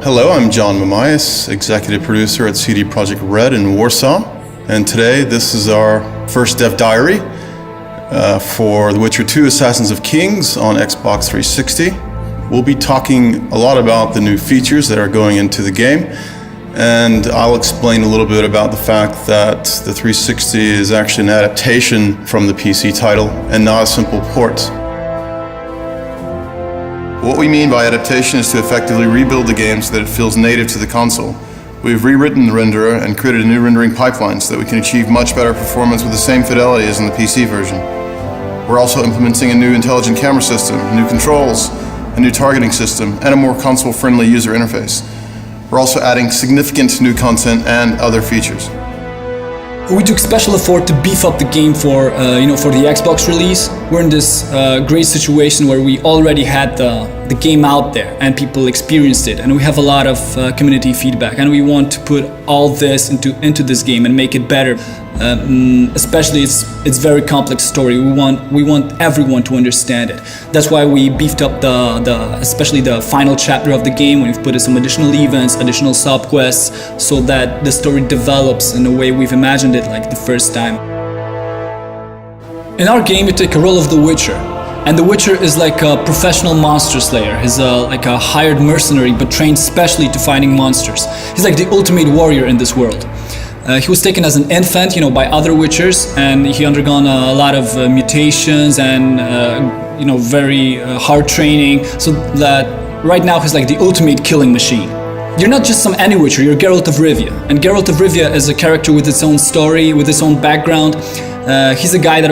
Hello, I'm John Mamias, executive producer at CD Projekt Red in Warsaw, and today this is our first dev diary for The Witcher 2 Assassins of Kings on Xbox 360. We'll be talking a lot about the new features that are going into the game, and I'll explain a little bit about the fact that the 360 is actually an adaptation from the PC title and not a simple port. What we mean by adaptation is to effectively rebuild the game so that it feels native to the console. We've rewritten the renderer and created a new rendering pipeline so that we can achieve much better performance with the same fidelity as in the PC version. We're also implementing a new intelligent camera system, new controls, a new targeting system, and a more console-friendly user interface. We're also adding significant new content and other features. We took special effort to beef up the game for the Xbox release. We're in this great situation where we already had the game out there and people experienced it, and we have a lot of community feedback, and we want to put all this into this game and make it better. Especially it's very complex story. We want everyone to understand it. That's why we beefed up especially the final chapter of the game. We've put in some additional events, additional sub quests, so that the story develops in the way we've imagined it, like the first time. In our game, you take a role of the Witcher, and the Witcher is like a professional monster slayer. He's like a hired mercenary, but trained specially to fighting monsters. He's like the ultimate warrior in this world. He was taken as an infant, by other Witchers, and he undergone a lot of mutations and very hard training, so that right now he's like the ultimate killing machine. You're not just some any Witcher, you're Geralt of Rivia, and Geralt of Rivia is a character with its own story, with its own background. He's a guy that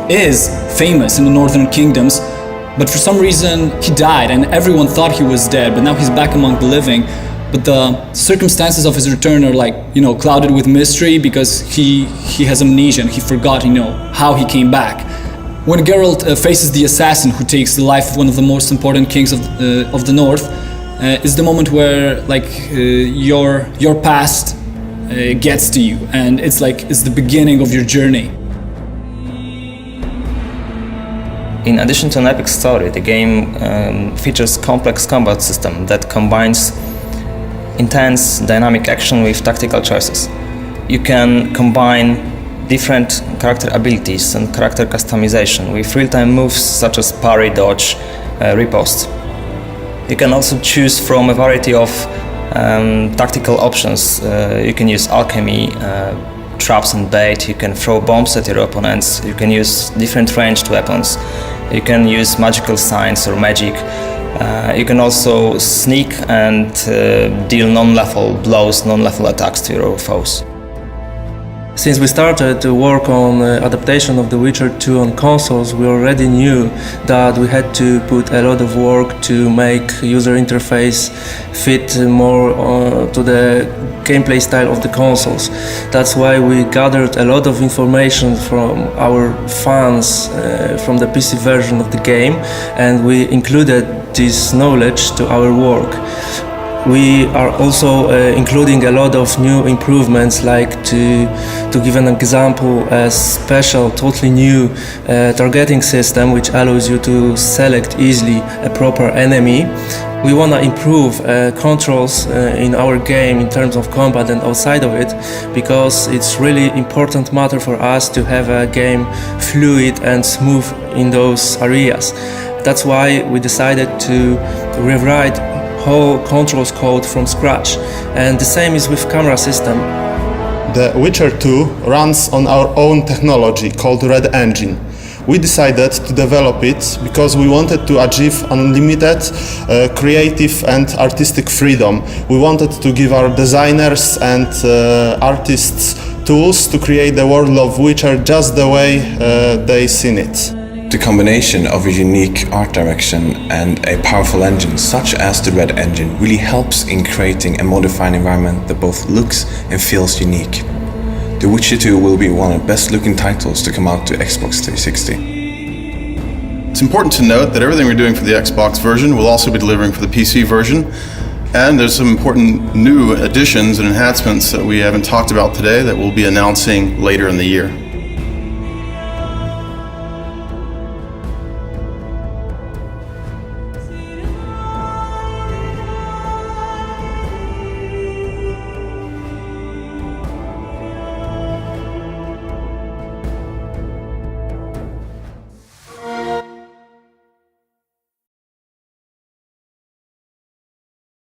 is famous in the Northern Kingdoms, but for some reason he died, and everyone thought he was dead, but now he's back among the living. But the circumstances of his return are clouded with mystery, because he has amnesia and he forgot how he came back. When Geralt faces the assassin who takes the life of one of the most important kings of the North, is the moment where your past gets to you, and it's the beginning of your journey. In addition to an epic story, the game features complex combat system that combines intense dynamic action with tactical choices. You can combine different character abilities and character customization with real-time moves such as parry, dodge, riposte. You can also choose from a variety of tactical options. You can use alchemy, traps and bait, you can throw bombs at your opponents, you can use different ranged weapons, you can use magical signs or magic. You can also sneak and deal non-lethal blows, non-lethal attacks to your foes. Since we started to work on adaptation of The Witcher 2 on consoles, we already knew that we had to put a lot of work to make user interface fit more to the gameplay style of the consoles. That's why we gathered a lot of information from our fans from the PC version of the game, and we included this knowledge to our work. We are also including a lot of new improvements, like to give an example, a special, totally new targeting system which allows you to select easily a proper enemy. We want to improve controls in our game in terms of combat and outside of it, because it's really important matter for us to have a game fluid and smooth in those areas. That's why we decided to rewrite whole controls code from scratch, and the same is with camera system. The Witcher 2 runs on our own technology called Red Engine. We decided to develop it because we wanted to achieve unlimited creative and artistic freedom. We wanted to give our designers and artists tools to create the world of Witcher just the way they seen it. The combination of a unique art direction and a powerful engine such as the Red Engine really helps in creating a modifying environment that both looks and feels unique. The Witcher 2 will be one of the best looking titles to come out to Xbox 360. It's important to note that everything we're doing for the Xbox version will also be delivering for the PC version, and there's some important new additions and enhancements that we haven't talked about today that we'll be announcing later in the year.